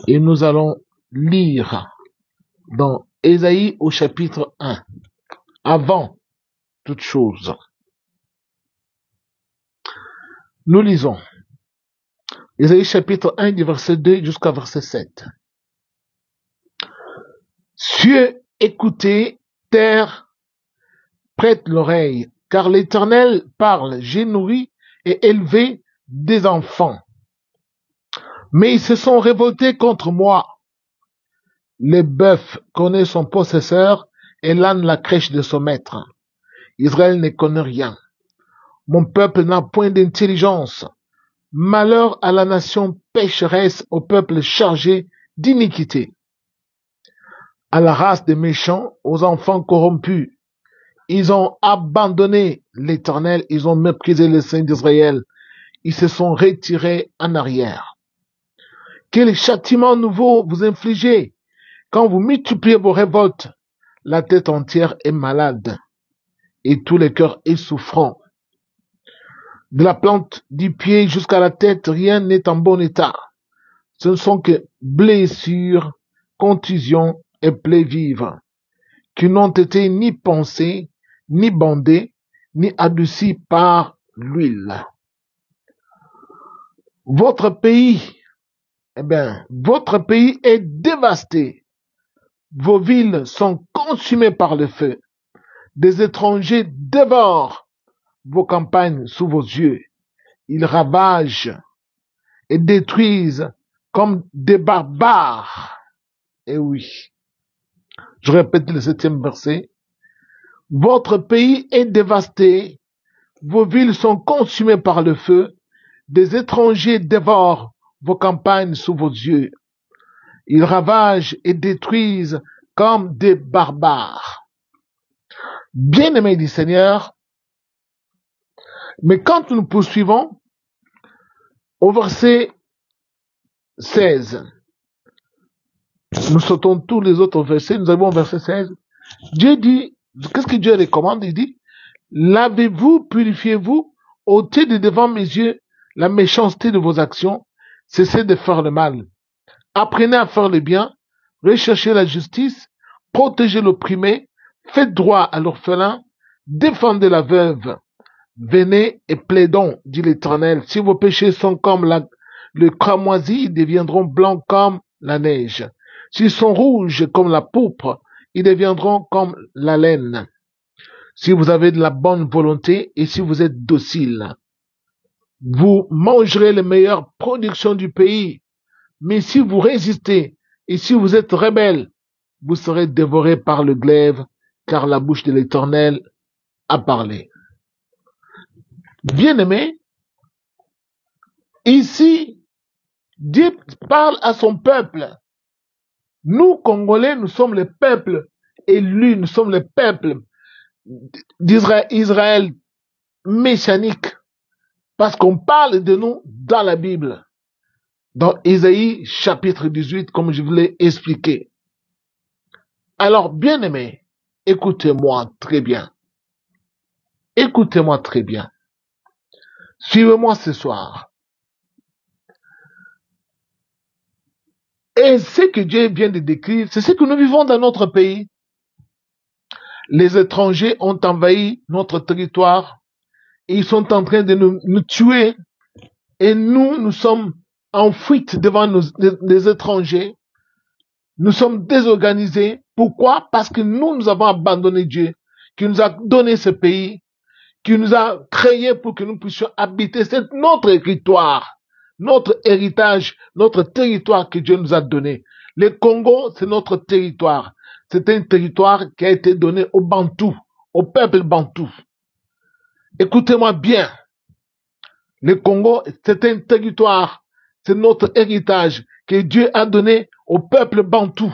Et nous allons lire dans Ésaïe au chapitre 1. Avant toute chose, nous lisons Ésaïe chapitre 1 du verset 2 jusqu'à verset 7. Cieux, écoutez, terre, prête l'oreille, car l'Éternel parle, j'ai nourri et élevé des enfants. Mais ils se sont révoltés contre moi. Le bœuf connaît son possesseur et l'âne la crèche de son maître. Israël ne connaît rien. Mon peuple n'a point d'intelligence. Malheur à la nation pécheresse, au peuple chargé d'iniquité. À la race des méchants, aux enfants corrompus. Ils ont abandonné l'Éternel, ils ont méprisé le Saint d'Israël. Ils se sont retirés en arrière. Quel châtiment nouveau vous infligez quand vous multipliez vos révoltes? La tête entière est malade et tout le cœur est souffrant. De la plante du pied jusqu'à la tête, rien n'est en bon état. Ce ne sont que blessures, contusions et plaies vives, qui n'ont été ni pansées, ni bandées, ni adoucies par l'huile. Votre pays est dévasté. Vos villes sont consumées par le feu. Des étrangers dévorent vos campagnes sous vos yeux. Ils ravagent et détruisent comme des barbares. Et oui, je répète le 7e verset. Votre pays est dévasté. Vos villes sont consumées par le feu. Des étrangers dévorent vos campagnes sous vos yeux. Ils ravagent et détruisent comme des barbares. Bien-aimés du Seigneur, mais quand nous poursuivons au verset 16, nous sautons tous les autres versets, nous avons au verset 16, Dieu dit, qu'est-ce que Dieu recommande? Il dit, lavez-vous, purifiez-vous, ôtez de devant mes yeux la méchanceté de vos actions, cessez de faire le mal. Apprenez à faire le bien, recherchez la justice, protégez l'opprimé, faites droit à l'orphelin, défendez la veuve. Venez et plaidons, dit l'Éternel. Si vos péchés sont comme le cramoisi, ils deviendront blancs comme la neige. S'ils sont rouges comme la pourpre, ils deviendront comme la laine. Si vous avez de la bonne volonté et si vous êtes docile, vous mangerez les meilleures productions du pays. Mais si vous résistez et si vous êtes rebelles, vous serez dévorés par le glaive, car la bouche de l'Éternel a parlé. Bien-aimés, ici, Dieu parle à son peuple. Nous, Congolais, nous sommes le peuple élu, nous sommes le peuple d'Israël messianique, parce qu'on parle de nous dans la Bible, dans Ésaïe chapitre 18, comme je vous l'ai expliqué. Alors, bien-aimés, écoutez-moi très bien. Écoutez-moi très bien. Suivez-moi ce soir. Et ce que Dieu vient de décrire, c'est ce que nous vivons dans notre pays. Les étrangers ont envahi notre territoire et ils sont en train de nous tuer. Et nous sommes en fuite devant les étrangers. Nous sommes désorganisés. Pourquoi? Parce que nous avons abandonné Dieu, qui nous a donné ce pays, qui nous a créé pour que nous puissions habiter. C'est notre territoire, notre héritage, notre territoire que Dieu nous a donné. Le Congo, c'est notre territoire. C'est un territoire qui a été donné aux Bantous, au peuple Bantou. Écoutez-moi bien. Le Congo, c'est un territoire, c'est notre héritage que Dieu a donné au peuple Bantou.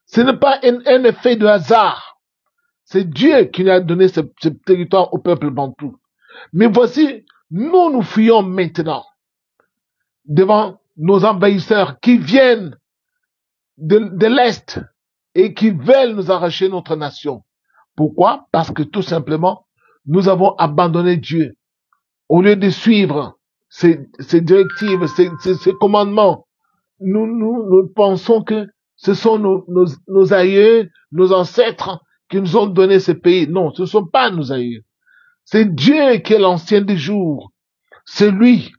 Ce n'est pas un effet de hasard. C'est Dieu qui nous a donné ce territoire au peuple Bantou. Mais voici, nous fuyons maintenant devant nos envahisseurs qui viennent de l'Est et qui veulent nous arracher notre nation. Pourquoi? Parce que tout simplement, nous avons abandonné Dieu. Au lieu de suivre ses directives, ses commandements, nous pensons que ce sont nos aïeux, nos ancêtres qui nous ont donné ce pays. Non, ce ne sont pas nos aïeux. C'est Dieu qui est l'ancien des jours. C'est lui.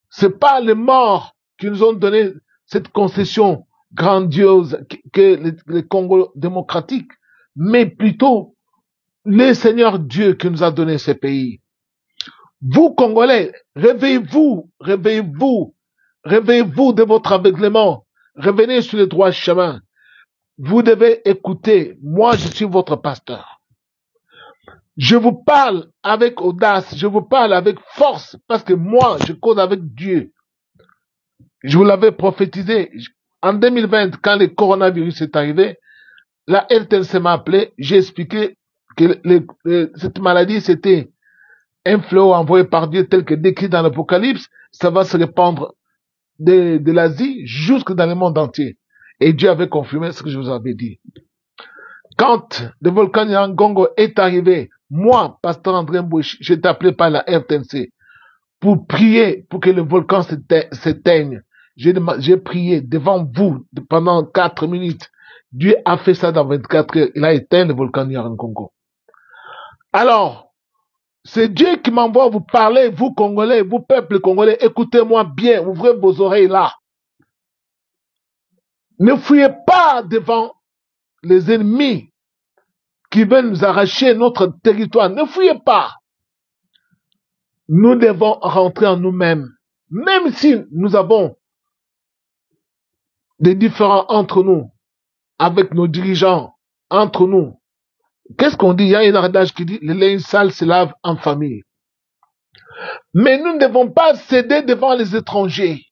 C'est pas les morts qui nous ont donné cette concession grandiose que les Congo démocratiques, mais plutôt le Seigneur Dieu qui nous a donné ce pays. Vous, Congolais, réveillez-vous, réveillez-vous, réveillez-vous de votre aveuglement. Revenez sur le droit chemin. Vous devez écouter. Moi, je suis votre pasteur. Je vous parle avec audace, je vous parle avec force, parce que moi, je cause avec Dieu. Je vous l'avais prophétisé. En 2020, quand le coronavirus est arrivé, la RTNC m'a appelé, j'ai expliqué que cette maladie, c'était un fléau envoyé par Dieu tel que décrit dans l'Apocalypse, ça va se répandre de l'Asie jusque dans le monde entier. Et Dieu avait confirmé ce que je vous avais dit. Quand le volcan Nyiragongo est arrivé, moi, pasteur André Mbouch, j'étais appelé par la RTNC pour prier pour que le volcan s'éteigne. J'ai prié devant vous pendant 4 minutes. Dieu a fait ça dans 24 heures. Il a éteint le volcan Nyiragongo. Alors, c'est Dieu qui m'envoie vous parler, vous Congolais, vous peuple congolais, écoutez-moi bien, ouvrez vos oreilles là. Ne fuyez pas devant les ennemis qui veulent nous arracher notre territoire. Ne fuyez pas. Nous devons rentrer en nous-mêmes. Même si nous avons des différends entre nous, avec nos dirigeants, entre nous. Qu'est-ce qu'on dit? Il y a un adage qui dit, le linge sale se lave en famille. Mais nous ne devons pas céder devant les étrangers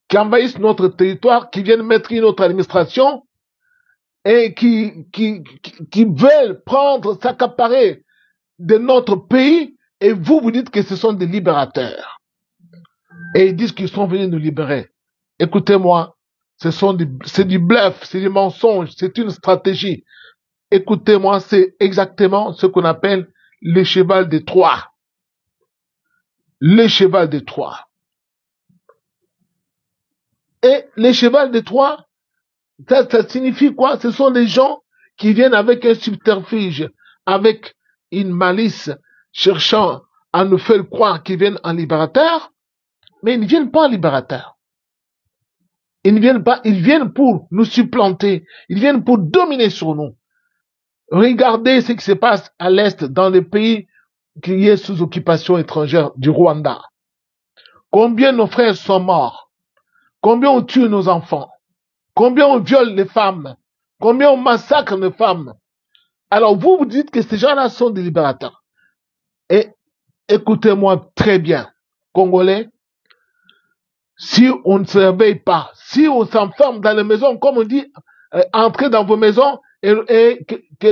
qui envahissent notre territoire, qui viennent mettre notre administration et qui veulent prendre, s'accaparer de notre pays, et vous dites que ce sont des libérateurs. Et ils disent qu'ils sont venus nous libérer. Écoutez-moi, c'est du bluff, c'est du mensonge, c'est une stratégie. Écoutez-moi, c'est exactement ce qu'on appelle le cheval de Troie. Le cheval de Troie. Et le cheval de Troie, ça signifie quoi? Ce sont des gens qui viennent avec un subterfuge, avec une malice, cherchant à nous faire croire qu'ils viennent en libérateur, mais ils ne viennent pas en libérateur. Ils ne viennent pas, ils viennent pour nous supplanter, ils viennent pour dominer sur nous. Regardez ce qui se passe à l'Est dans les pays qui est sous occupation étrangère du Rwanda. Combien nos frères sont morts? Combien on tue nos enfants? Combien on viole les femmes? Combien on massacre les femmes? Alors vous dites que ces gens-là sont des libérateurs. Et écoutez-moi très bien, Congolais, si on ne se réveille pas, si on s'enferme dans les maisons, comme on dit, entrez dans vos maisons et que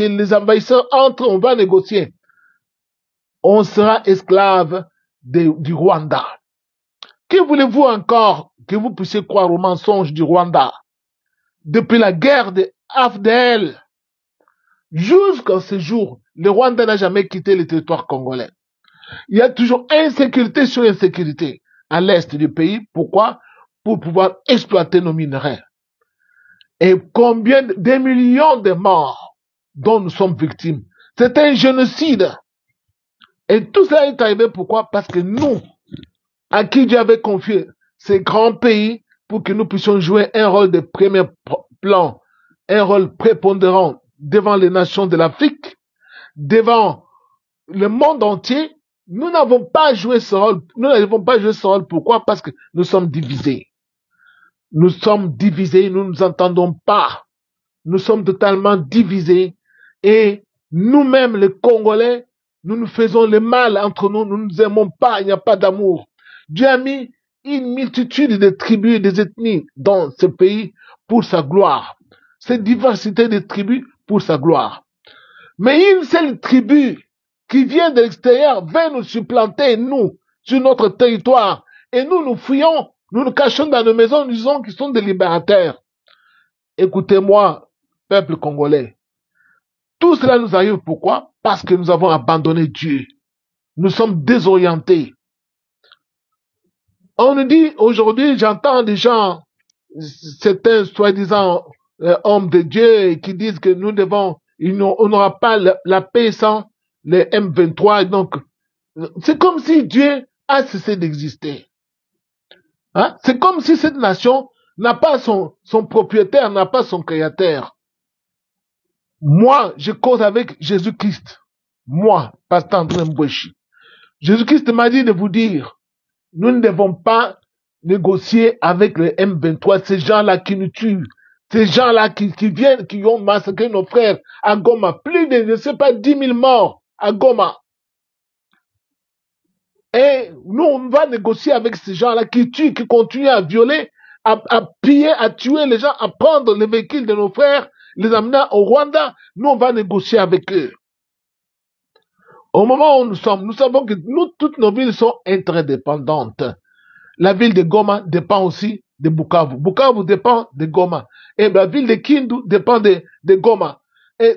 les envahisseurs entrent, on va négocier. On sera esclave du Rwanda. Que voulez-vous encore que vous puissiez croire au mensonge du Rwanda? Depuis la guerre de AFDL, jusqu'à ce jour, le Rwanda n'a jamais quitté le territoire congolais. Il y a toujours insécurité sur insécurité à l'est du pays. Pourquoi? Pour pouvoir exploiter nos minerais. Et combien de millions de morts dont nous sommes victimes? C'est un génocide. Et tout cela est arrivé pourquoi? Parce que nous, à qui Dieu avait confié ces grands pays pour que nous puissions jouer un rôle de premier plan, un rôle prépondérant devant les nations de l'Afrique, devant le monde entier, nous n'avons pas joué ce rôle. Nous n'avons pas joué ce rôle. Pourquoi? Parce que nous sommes divisés. Nous sommes divisés, nous ne nous entendons pas. Nous sommes totalement divisés et nous-mêmes, les Congolais, nous nous faisons le mal entre nous, nous ne nous aimons pas, il n'y a pas d'amour. Dieu a mis une multitude de tribus et des ethnies dans ce pays pour sa gloire. Cette diversité de tribus pour sa gloire. Mais une seule tribu qui vient de l'extérieur veut nous supplanter, nous, sur notre territoire. Et nous, nous fuyons, nous nous cachons dans nos maisons, nous disons qu'ils sont des libérateurs. Écoutez-moi, peuple congolais. Tout cela nous arrive pourquoi? Parce que nous avons abandonné Dieu. Nous sommes désorientés. On nous dit aujourd'hui, j'entends des gens, certains soi-disant hommes de Dieu, qui disent que nous devons, on n'aura pas la paix sans les M23. Donc, c'est comme si Dieu a cessé d'exister. Hein? C'est comme si cette nation n'a pas son propriétaire, n'a pas son créateur. Moi, je cause avec Jésus-Christ. Moi, Pasteur André Mbouechi. Jésus-Christ m'a dit de vous dire, nous ne devons pas négocier avec les M23, ces gens-là qui nous tuent, ces gens-là qui viennent, qui ont massacré nos frères à Goma. Plus de, je ne sais pas, 10 000 morts à Goma. Et nous, on va négocier avec ces gens-là qui tuent, qui continuent à violer, à piller, à tuer les gens, à prendre les véhicules de nos frères, les amener au Rwanda. Nous, on va négocier avec eux. Au moment où nous sommes, nous savons que toutes nos villes sont interdépendantes. La ville de Goma dépend aussi de Bukavu. Bukavu dépend de Goma. Et la ville de Kindu dépend de Goma. Et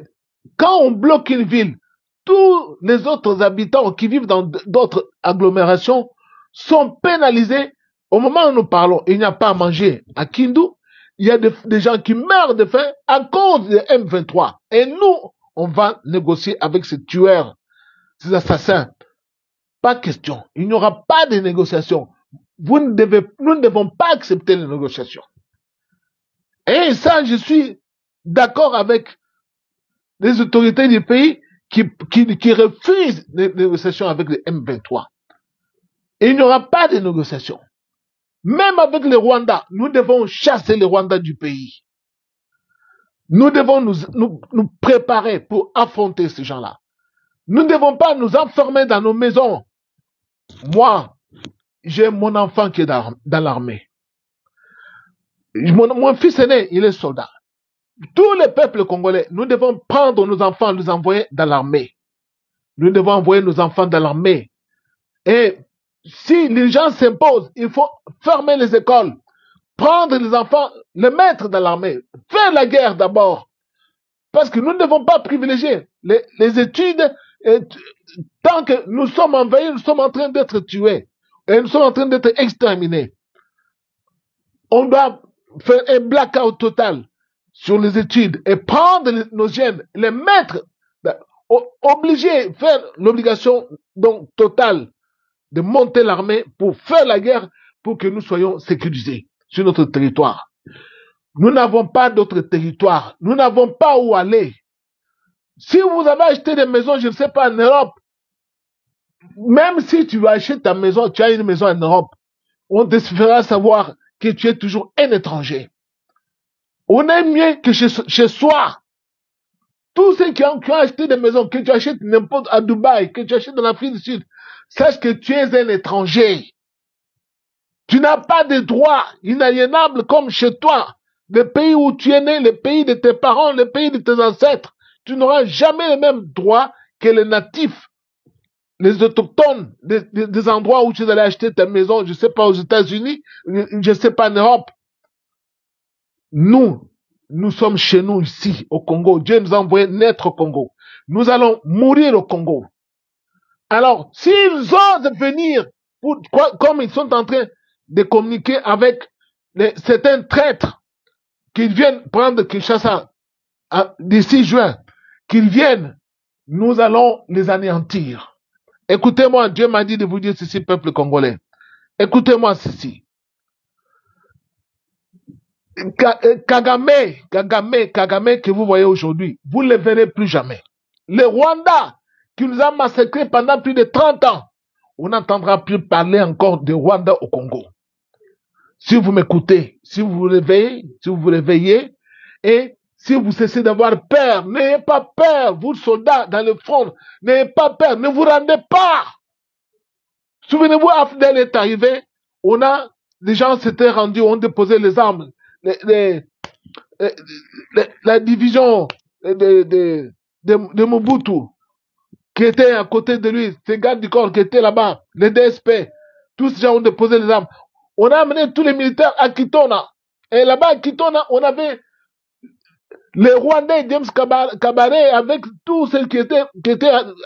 quand on bloque une ville, tous les autres habitants qui vivent dans d'autres agglomérations sont pénalisés. Au moment où nous parlons, il n'y a pas à manger à Kindu. Il y a des gens qui meurent de faim à cause de M23. Et nous, on va négocier avec ces tueurs, ces assassins. Pas question. Il n'y aura pas de négociation. Nous ne devons pas accepter les négociations. Et ça, je suis d'accord avec les autorités du pays qui refusent les négociations avec les M23. Et il n'y aura pas de négociations. Même avec les Rwandais, nous devons chasser les Rwandais du pays. Nous devons nous préparer pour affronter ces gens-là. Nous ne devons pas nous enfermer dans nos maisons. Moi, j'ai mon enfant qui est dans l'armée. Mon fils aîné, il est soldat. Tous les peuples congolais, nous devons prendre nos enfants, les envoyer dans l'armée. Nous devons envoyer nos enfants dans l'armée. Et si les gens s'imposent, il faut fermer les écoles, prendre les enfants, les mettre dans l'armée, faire la guerre d'abord. Parce que nous ne devons pas privilégier les études. Tant que nous sommes envahis, nous sommes en train d'être tués. Et nous sommes en train d'être exterminés. On doit faire un blackout total sur les études et prendre nos jeunes, les mettre, obliger, faire l'obligation donc totale de monter l'armée pour faire la guerre pour que nous soyons sécurisés sur notre territoire. Nous n'avons pas d'autre territoire. Nous n'avons pas où aller. Si vous avez acheté des maisons, je ne sais pas, en Europe, même si tu achètes ta maison, tu as une maison en Europe, on te fera savoir que tu es toujours un étranger. On est mieux que chez soi. Tous ceux qui ont acheté des maisons, que tu achètes n'importe à Dubaï, que tu achètes dans l'Afrique du Sud, sache que tu es un étranger. Tu n'as pas de droits inaliénables comme chez toi. Le pays où tu es né, le pays de tes parents, le pays de tes ancêtres. Tu n'auras jamais les mêmes droits que les natifs, les autochtones des endroits où tu allais acheter ta maison, je ne sais pas aux États-Unis, je ne sais pas en Europe. Nous sommes chez nous ici au Congo. Dieu nous a envoyé naître au Congo. Nous allons mourir au Congo. Alors, s'ils osent venir, comme ils sont en train de communiquer avec certains traîtres qui viennent prendre Kinshasa d'ici juin, qu'ils viennent, nous allons les anéantir. Écoutez-moi, Dieu m'a dit de vous dire ceci, peuple congolais. Écoutez-moi ceci. Kagame que vous voyez aujourd'hui, vous ne le verrez plus jamais. Le Rwanda, qui nous a massacrés pendant plus de 30 ans, on n'entendra plus parler encore de Rwanda au Congo. Si vous m'écoutez, si vous vous réveillez, et si vous cessez d'avoir peur, n'ayez pas peur, vous soldats dans le front, n'ayez pas peur, ne vous rendez pas. Souvenez-vous, Afdel est arrivé, les gens s'étaient rendus, ont déposé les armes, la division de Mobutu, qui était à côté de lui, ces gardes du corps qui étaient là-bas, les DSP, tous ces gens ont déposé les armes. On a amené tous les militaires à Kitona. Et là-bas, à Kitona, on avait les Rwandais, James Kabaré, avec tous ceux qui étaient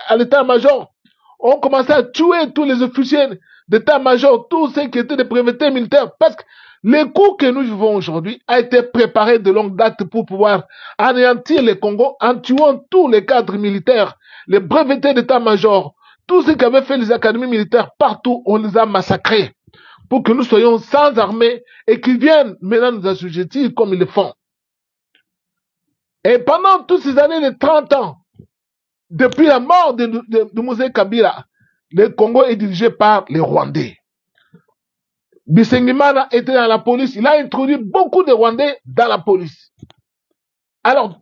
à l'état-major, ont commencé à tuer tous les officiers d'état-major, tous ceux qui étaient des brevetés militaires, parce que le coup que nous vivons aujourd'hui a été préparé de longue date pour pouvoir anéantir le Congo en tuant tous les cadres militaires, les brevetés d'état-major, tous ceux qui avaient fait les académies militaires partout, on les a massacrés pour que nous soyons sans armée et qu'ils viennent maintenant nous assujettir comme ils le font. Et pendant toutes ces années de 30 ans, depuis la mort de Mosé Kabila, le Congo est dirigé par les Rwandais. Bisengimana était dans la police, il a introduit beaucoup de Rwandais dans la police. Alors,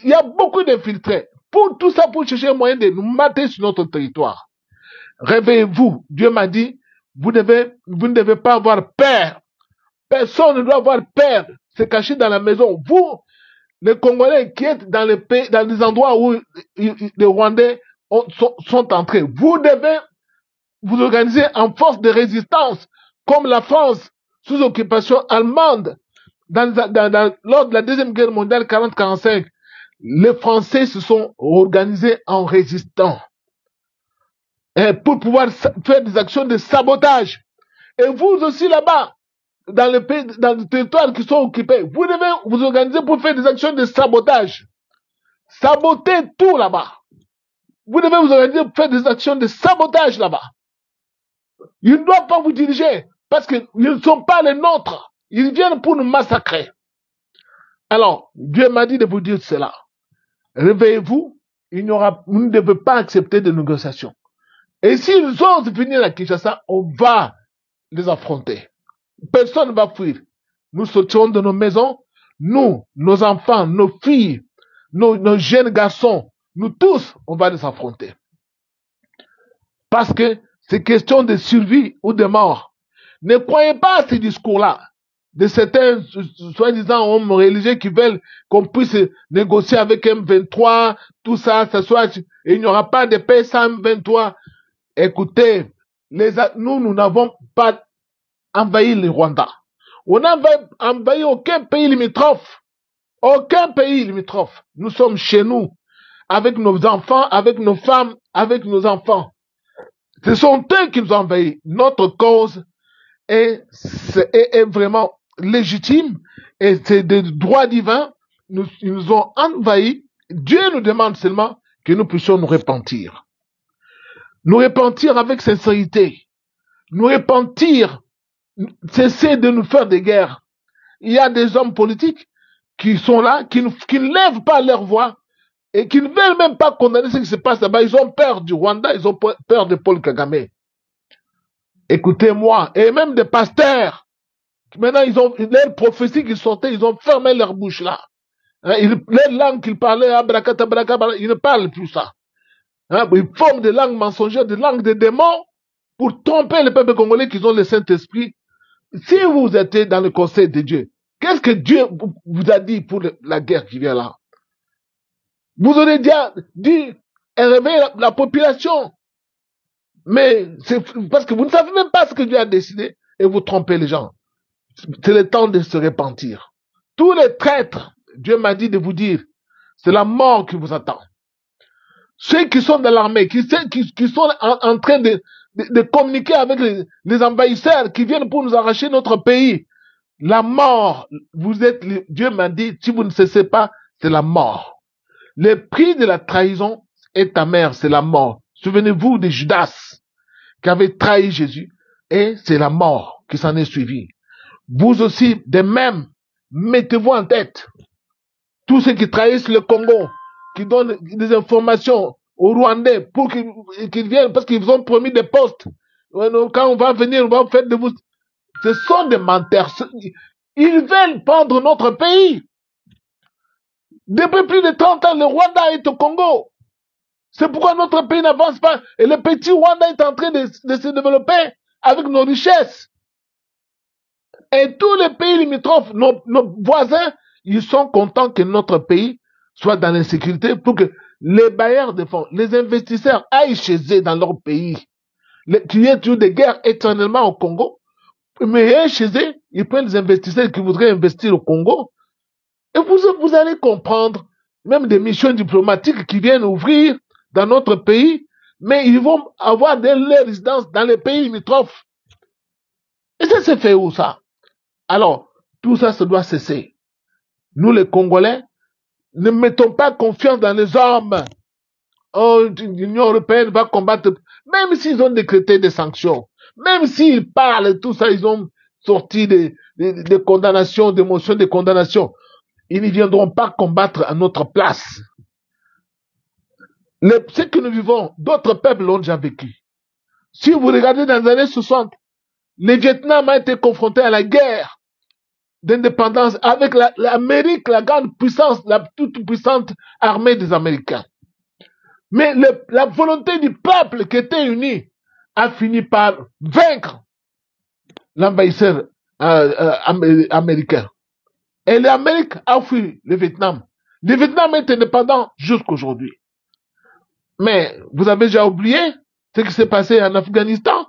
il y a beaucoup d'infiltrés. Pour tout ça, pour chercher un moyen de nous mater sur notre territoire. Réveillez-vous. Dieu m'a dit, vous ne devez pas avoir peur. Personne ne doit avoir peur. Se cacher dans la maison. Vous, les Congolais qui êtes dans les pays, dans les endroits où les Rwandais sont entrés, vous devez vous organiser en force de résistance, comme la France sous occupation allemande lors de la Deuxième Guerre mondiale 40-45. Les Français se sont organisés en résistants pour pouvoir faire des actions de sabotage. Et vous aussi là-bas, dans les pays, dans les territoires qui sont occupés, vous devez vous organiser pour faire des actions de sabotage. Saboter tout là-bas. Vous devez vous organiser pour faire des actions de sabotage là-bas. Ils ne doivent pas vous diriger parce qu'ils ne sont pas les nôtres. Ils viennent pour nous massacrer. Alors, Dieu m'a dit de vous dire cela. Réveillez-vous, vous ne devez pas accepter de négociations. Et s'ils osent venir à Kinshasa, on va les affronter. Personne ne va fuir. Nous sortirons de nos maisons, nous, nos enfants, nos filles, nos jeunes garçons, nous tous, on va les affronter. Parce que c'est question de survie ou de mort. Ne croyez pas à ces discours-là de certains soi-disant hommes religieux qui veulent qu'on puisse négocier avec M23, tout ça, et il n'y aura pas de paix sans M23. Écoutez, nous n'avons pas envahi le Rwanda. On n'a envahi aucun pays limitrophe. Aucun pays limitrophe. Nous sommes chez nous, avec nos enfants, avec nos femmes, avec nos enfants. Ce sont eux qui nous ont envahis. Notre cause est vraiment légitime et c'est des droits divins. Ils nous ont envahis. Dieu nous demande seulement que nous puissions nous repentir. Nous repentir avec sincérité. Nous repentir, cesser de nous faire des guerres. Il y a des hommes politiques qui sont là, qui ne lèvent pas leur voix et qui ne veulent même pas condamner ce qui se passe là-bas. Ils ont peur du Rwanda, ils ont peur de Paul Kagame. Écoutez-moi, et même des pasteurs. Maintenant, ils ont les prophéties qui sortaient, ils ont fermé leur bouche là. Les langues qu'ils parlaient, ils ne parlent plus ça. Ils forment des langues mensongères, des langues de démons pour tromper le peuple congolais qui ont le Saint-Esprit. Si vous êtes dans le conseil de Dieu, qu'est-ce que Dieu vous a dit pour la guerre qui vient là? Vous aurez dit réveiller la population. Mais c'est parce que vous ne savez même pas ce que Dieu a décidé et vous trompez les gens. C'est le temps de se repentir. Tous les traîtres, Dieu m'a dit de vous dire, c'est la mort qui vous attend. Ceux qui sont dans l'armée, qui sont en train de communiquer avec les envahisseurs qui viennent pour nous arracher notre pays, la mort, Dieu m'a dit, si vous ne cessez pas, c'est la mort. Le prix de la trahison est amer, c'est la mort. Souvenez-vous de Judas qui avait trahi Jésus et c'est la mort qui s'en est suivie. Vous aussi, de même, mettez-vous en tête. Tous ceux qui trahissent le Congo, qui donnent des informations aux Rwandais pour qu'ils viennent, parce qu'ils vous ont promis des postes. Quand on va venir, on va faire de vous. Ce sont des menteurs. Ils veulent prendre notre pays. Depuis plus de 30 ans, le Rwanda est au Congo. C'est pourquoi notre pays n'avance pas. Et le petit Rwanda est en train de se développer avec nos richesses. Et tous les pays limitrophes, nos voisins, ils sont contents que notre pays soit dans l'insécurité pour que les bailleurs de fonds, les investisseurs aillent chez eux dans leur pays. Qu'il y ait toujours des guerres éternellement au Congo. Mais chez eux, ils prennent les investisseurs qui voudraient investir au Congo. Et vous allez comprendre, même des missions diplomatiques qui viennent ouvrir dans notre pays, mais ils vont avoir des résidences dans les pays limitrophes. Et ça se fait où ça? Alors, tout ça, ça doit cesser. Nous, les Congolais, ne mettons pas confiance dans les hommes. Oh, l'Union européenne va combattre, même s'ils ont décrété des sanctions, même s'ils parlent, tout ça, ils ont sorti des condamnations, des motions de condamnation. Ils ne viendront pas combattre à notre place. Ce que nous vivons, d'autres peuples l'ont déjà vécu. Si vous regardez dans les années 60, le Vietnam a été confronté à la guerre d'indépendance avec l'Amérique, la grande puissance, la toute puissante armée des Américains. Mais la volonté du peuple qui était uni a fini par vaincre l'envahisseur américain. Et l'Amérique a fui le Vietnam. Le Vietnam est indépendant jusqu'aujourd'hui. Mais vous avez déjà oublié ce qui s'est passé en Afghanistan?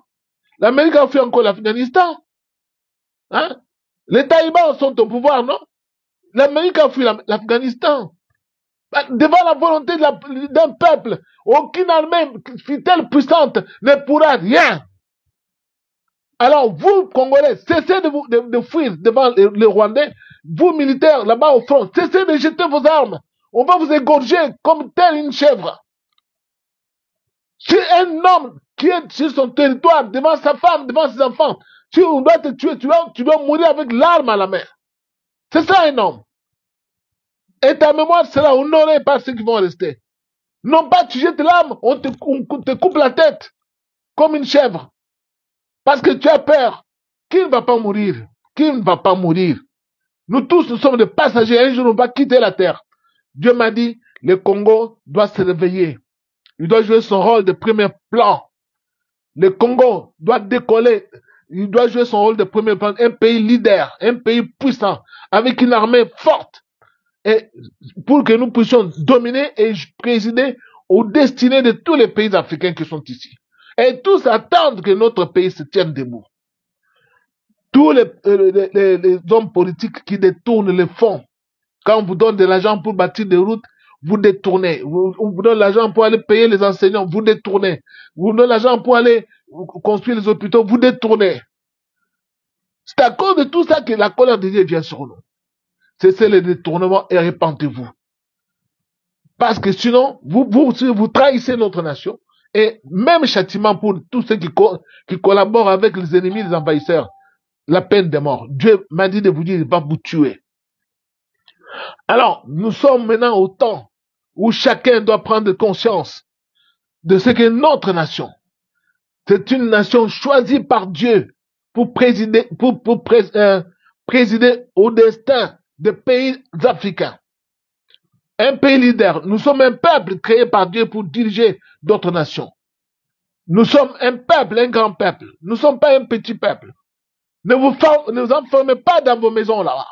L'Amérique a fui encore l'Afghanistan. Hein? Les talibans sont au pouvoir, non? L'Amérique a fui l'Afghanistan. Devant la volonté d'un peuple, aucune armée, fût-elle puissante, ne pourra rien. Alors, vous, Congolais, cessez de fuir devant les Rwandais. Vous, militaires, là-bas au front, cessez de jeter vos armes. On va vous égorger comme telle une chèvre. Si un homme qui est sur son territoire, devant sa femme, devant ses enfants, si on doit te tuer, tu dois mourir avec l'arme à la main. C'est ça un homme. Et ta mémoire sera honorée par ceux qui vont rester. Non pas tu jettes l'arme, on te coupe la tête comme une chèvre. Parce que tu as peur. Qui ne va pas mourir? Qui ne va pas mourir? Nous tous, nous sommes des passagers. Un jour, on va quitter la terre. Dieu m'a dit, le Congo doit se réveiller. Il doit jouer son rôle de premier plan. Le Congo doit décoller. Il doit jouer son rôle de premier plan. Un pays leader, un pays puissant, avec une armée forte. Et pour que nous puissions dominer et présider aux destinées de tous les pays africains qui sont ici. Et tous attendent que notre pays se tienne debout. Tous les hommes politiques qui détournent les fonds, quand on vous donne de l'argent pour bâtir des routes, vous détournez. On vous donne l'argent pour aller payer les enseignants, vous détournez. On vous donne l'argent pour aller construire les hôpitaux, vous détournez. C'est à cause de tout ça que la colère de Dieu vient sur nous. Cessez les détournements et répentez-vous. Parce que sinon, vous trahissez notre nation. Et même châtiment pour tous ceux qui collaborent avec les ennemis des envahisseurs, la peine de mort. Dieu m'a dit de vous dire, il va vous tuer. Alors, nous sommes maintenant au temps où chacun doit prendre conscience de ce qu'est notre nation. C'est une nation choisie par Dieu pour présider au destin des pays africains. Un pays leader. Nous sommes un peuple créé par Dieu pour diriger d'autres nations. Nous sommes un peuple, un grand peuple. Nous ne sommes pas un petit peuple. Ne vous enfermez pas dans vos maisons là-bas.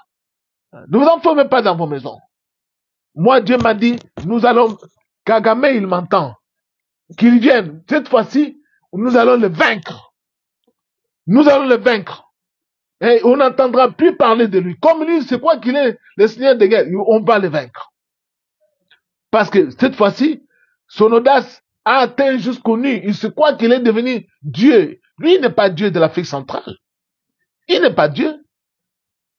Ne vous enfermez pas dans vos maisons. Moi, Dieu m'a dit, nous allons, Kagame, il m'entend, qu'il vienne. Cette fois-ci, nous allons le vaincre. Nous allons le vaincre. Et on n'entendra plus parler de lui. Comme lui, c'est quoi qu'il est, le seigneur de guerre, on va le vaincre. Parce que cette fois-ci, son audace a atteint jusqu'au nid. Il se croit qu'il est devenu Dieu. Lui, il n'est pas Dieu de l'Afrique centrale. Il n'est pas Dieu.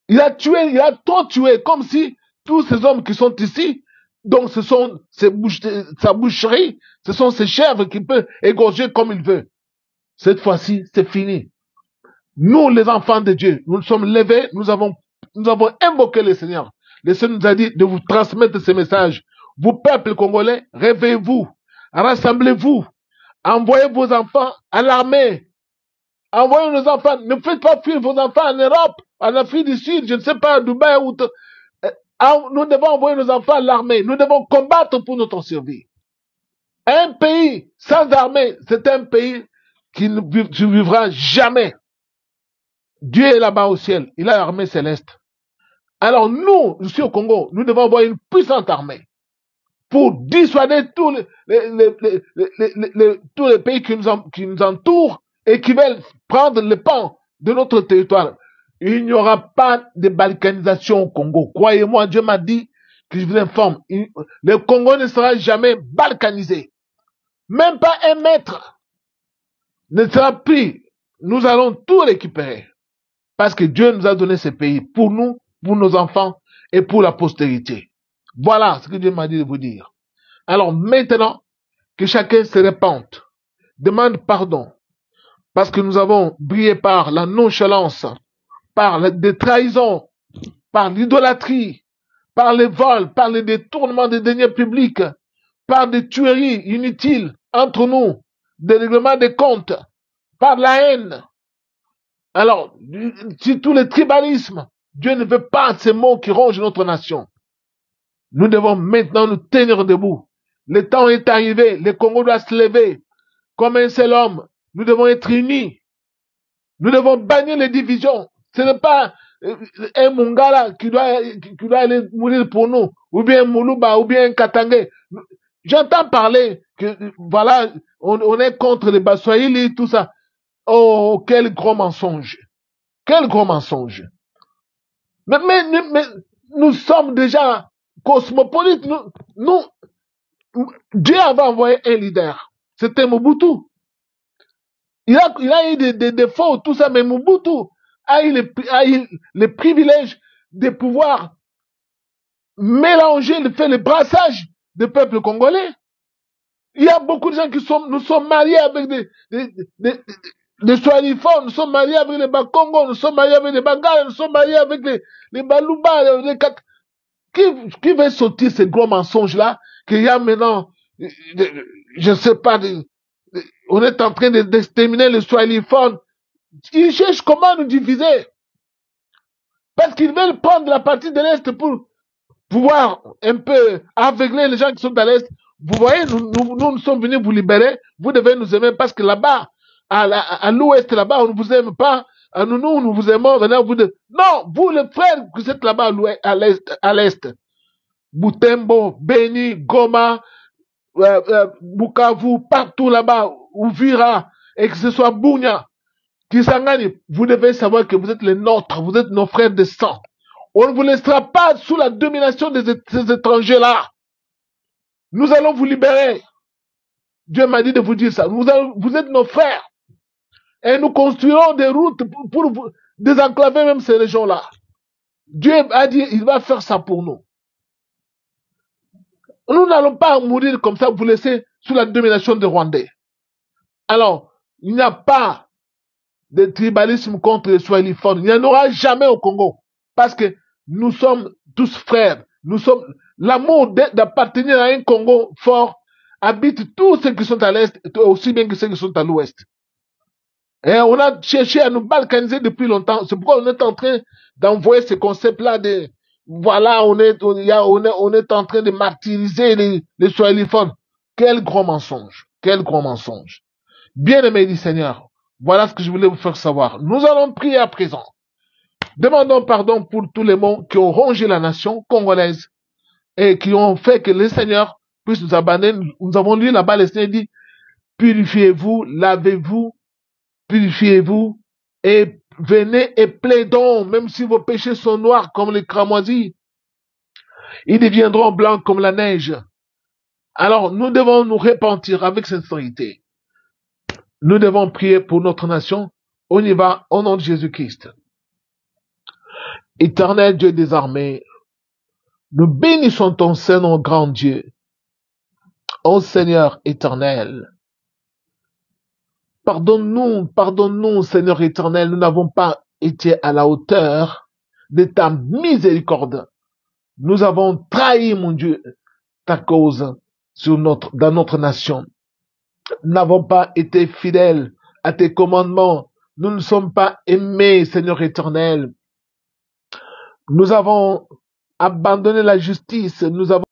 Il a tué, il a trop tué, comme si tous ces hommes qui sont ici, donc ce sont sa boucherie, ce sont ses chèvres qui peuvent égorger comme il veut. Cette fois-ci, c'est fini. Nous, les enfants de Dieu, nous nous sommes levés, nous avons invoqué le Seigneur. Le Seigneur nous a dit de vous transmettre ce message. Vous, peuple congolais, réveillez-vous, rassemblez-vous, envoyez vos enfants à l'armée. Envoyez nos enfants, ne faites pas fuir vos enfants en Europe, en Afrique du Sud, je ne sais pas, à Dubaï ou... Nous devons envoyer nos enfants à l'armée, nous devons combattre pour notre survie. Un pays sans armée, c'est un pays qui ne vivra jamais. Dieu est là-bas au ciel, il a l'armée céleste. Alors nous, ici au Congo, nous devons avoir une puissante armée pour dissuader tous les pays qui nous entourent et qui veulent prendre le pan de notre territoire. Il n'y aura pas de balkanisation au Congo. Croyez-moi, Dieu m'a dit que je vous informe. Le Congo ne sera jamais balkanisé. Même pas 1 mètre ne sera pris. Nous allons tout récupérer. Parce que Dieu nous a donné ce pays pour nous, pour nos enfants et pour la postérité. Voilà ce que Dieu m'a dit de vous dire. Alors maintenant, que chacun se répande, demande pardon, parce que nous avons brillé par la nonchalance, par des trahisons, par l'idolâtrie, par les vols, par les détournements des deniers publics, par des tueries inutiles entre nous, des règlements des comptes, par la haine. Alors, surtout le tribalisme, Dieu ne veut pas ces mots qui rongent notre nation. Nous devons maintenant nous tenir debout. Le temps est arrivé, le Congo doit se lever comme un seul homme. Nous devons être unis. Nous devons bannir les divisions. Ce n'est pas un Mongala qui doit aller mourir pour nous, ou bien un Moulouba, ou bien un Katangé. J'entends parler que, voilà, on est contre les Baswahili, tout ça. Oh, quel gros mensonge. Quel gros mensonge. Mais nous sommes déjà cosmopolites. Dieu avait envoyé un leader. C'était Mobutu. Il a eu des défauts, tout ça, mais Mobutu a eu le privilège de pouvoir mélanger, de faire le brassage du peuple congolais. Il y a beaucoup de gens nous sommes mariés avec des Swahiliphones, nous sommes mariés avec les Bakongo, nous sommes mariés avec les Bangala, nous sommes mariés avec les Baluba, qui veut sortir ces gros mensonges-là, qu'il y a maintenant, je ne sais pas, on est en train d'exterminer les Swahiliphones. Ils cherchent comment nous diviser. Parce qu'ils veulent prendre la partie de l'Est pour pouvoir un peu aveugler les gens qui sont à l'Est. Vous voyez, nous sommes venus vous libérer. Vous devez nous aimer parce que là-bas, à l'Ouest, là-bas, on ne vous aime pas. Nous vous aimons. Non, vous, les frères, vous êtes là-bas à l'Est. Butembo, Beni, Goma, Bukavu, partout là-bas, Uvira, et que ce soit Bunia, Kisangani, vous devez savoir que vous êtes les nôtres, vous êtes nos frères de sang. On ne vous laissera pas sous la domination de ces étrangers-là. Nous allons vous libérer. Dieu m'a dit de vous dire ça. Vous êtes nos frères. Et nous construirons des routes pour désenclaver même ces régions-là. Dieu a dit, il va faire ça pour nous. Nous n'allons pas mourir comme ça, vous laisser sous la domination des Rwandais. Alors, il n'y a pas de tribalisme contre les Swahiliphones. Il n'y en aura jamais au Congo. Parce que nous sommes tous frères. L'amour d'appartenir à un Congo fort habite tous ceux qui sont à l'Est, aussi bien que ceux qui sont à l'Ouest. Et on a cherché à nous balkaniser depuis longtemps. C'est pourquoi on est en train d'envoyer ce concept-là de, voilà, on est en train de martyriser les Swahiliphones. Quel gros mensonge. Quel gros mensonge. Bien-aimés du Seigneur, voilà ce que je voulais vous faire savoir. Nous allons prier à présent. Demandons pardon pour tous les mots qui ont rongé la nation congolaise et qui ont fait que le Seigneur puisse nous abandonner. Nous avons lu là-bas, le Seigneur dit, purifiez-vous, lavez-vous, purifiez-vous et venez et plaidons, même si vos péchés sont noirs comme les cramoisis, ils deviendront blancs comme la neige. Alors, nous devons nous repentir avec sincérité. Nous devons prier pour notre nation. On y va au nom de Jésus-Christ. Éternel Dieu des armées, nous bénissons ton Saint-Nom, grand Dieu. Ô Seigneur éternel, pardonne-nous, Seigneur éternel, nous n'avons pas été à la hauteur de ta miséricorde. Nous avons trahi, mon Dieu, ta cause dans notre nation. Nous n'avons pas été fidèles à tes commandements. Nous ne sommes pas aimés, Seigneur éternel. Nous avons abandonné la justice. Nous avons